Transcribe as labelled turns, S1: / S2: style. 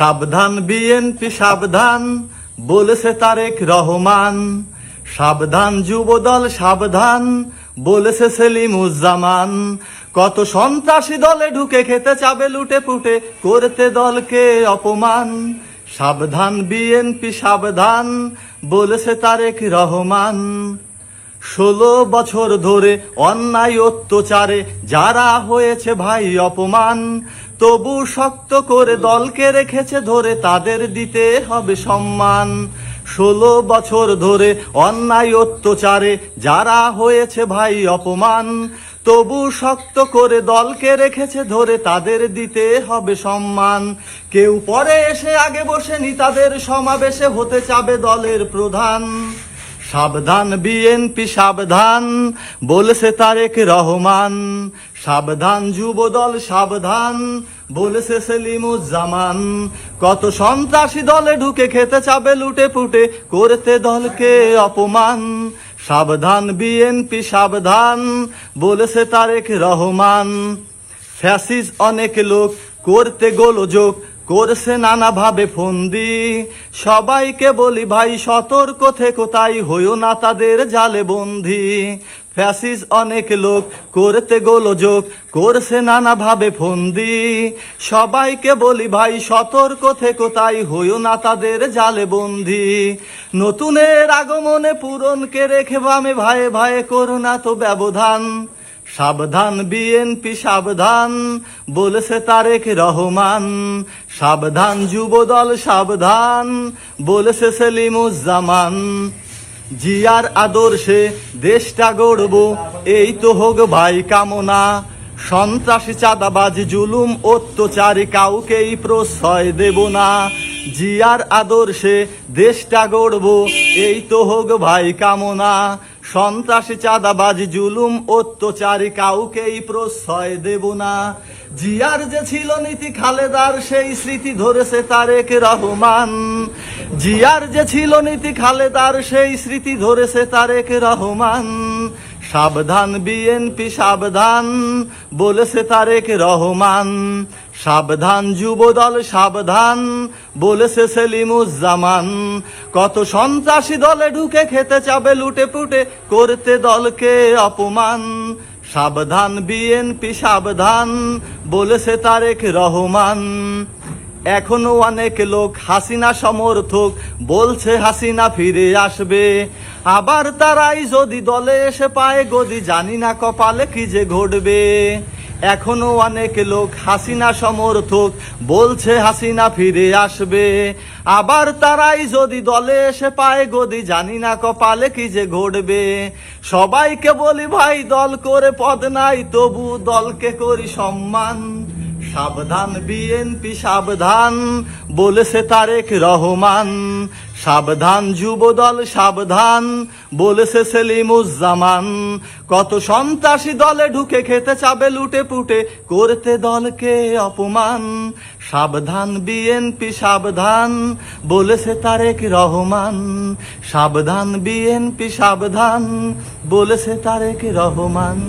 S1: সাবধান বিএনপি সাবধান, বলেছে তারেক রহমান। সাবধান যুবদল সাবধান, বলেছে সেলিমুজ্জামান। কত সন্ত্রাসী দলে ঢুকে খেতে চাবে লুটে পুটে, করতে দলকে অপমান। সাবধান বিএনপি সাবধান, বলেছে তারেক রহমান। 16 বছর ধরে অন্যায় অত্যাচারে যারা হয়েছে ভাই অপমান, তবু শক্ত করে দলকে রেখেছে ধরে, তাদের দিতে হবে সম্মান। 16 বছর ধরে অন্যায় অত্যাচারে যারা হয়েছে ভাই অপমান, তবু শক্ত করে দলকে রেখেছে ধরে, তাদের দিতে হবে সম্মান। কেউ পরে এসে আগে বসেনি, তাদের সমাবেশে হতে চাবে দলের প্রধান। সাবধান বিএনপি সাবধান, বলেছে তারেক রহমান। সাবধান যুবদল সাবধান, বলেছে সেলিমুজ্জামান। কত সন্ত্রাসী দলে ঢুকে খেতে চাবে লুটে পুটে, করতে দলকে অপমান। সাবধান বিএনপি সাবধান, বলেছে তারেক রহমান। ফ্যাসিস অনেক লোক করতে গোলযোগ, করছে নানাভাবে ফন্দি। সবাইকে বলি ভাই সতর্ক থেকো, তাই হইও না তাদের জালে বন্দী। ফ্যাসিস অনেক লোক করতে গোলযোগ, করছে নানাভাবে ফন্দি। সবাইকে বলি ভাই সতর্ক থেকো, তাই হইও না তাদের জালে বন্দী। নতুনের আগমনে পূরণকে রেখে বামে ভাইয়ে ভাইয়ে করো না তো ব্যবধান। সাবধান বিএনপি সাবধান, বলেছে তারেক রহমান। সাবধান যুবদল সাবধান, বলেছে সেলিমুজ্জামান। জিয়ার আদর্শে দেশটা গড়ব, এই তো হোক ভাই কামনা। সন্ত্রাসী চাঁদাবাজ জুলুম অত্যাচারী কাউকেই প্রশ্রয় দেব না। জিয়ার আদর্শে দেশটা গড়ব, এই তো হোক ভাই কামনা। সন্ত্রাসী চাঁদাবাজ জুলুম অত্যাচারী কাউকেই প্রশ্রয় দেব না। জিয়ার যে ছিল নীতি খালেদার, সেই স্মৃতি ধরেছে তারেক রহমান। জিয়ার যে ছিল নীতি খালেদার, সেই স্মৃতি ধরেছে তারেক রহমান। সাবধান বিএনপি সাবধান, বলেছে তারেক রহমান। সাবধান যুবদল সাবধান, বলেছে সেলিমুজ্জামান। কত সন্ত্রাসী দলে ঢুকে খেতে চাবে লুটে পুটে, করতে দলকে অপমান। সাবধান বিএনপি সাবধান, বলেছে তারেক রহমান। এখনো অনেক লোক হাসিনা সমর্থক, বলছে হাসিনা ফিরে আসবে। আবার তারাই যদি দলে এসে পায় গদি, জানি না কপালে কি যে ঘটবে। এখনো অনেক লোক হাসিনা সমর্থক, বলছে হাসিনা ফিরে আসবে। আবার তারাই যদি দলে এসে পায় গদি, জানি না কপালে কি যে ঘটবে। সবাইকে বলি ভাই দল করে পদ নাই, তবু দলকে করি সম্মান। সাবধান বিএনপি সাবধান, বলেছে তারেক রহমান। সাবধান যুবদল সাবধান, বলেছে সেলিমুজ্জামান। কত সন্ত্রাসী দলে ঢুকে খেতে চাবে লুটে পুটে, করতে দলকে অপমান। সাবধান বিএনপি সাবধান, বলেছে তারেক রহমান। সাবধান বিএনপি সাবধান, বলেছে তারেক রহমান।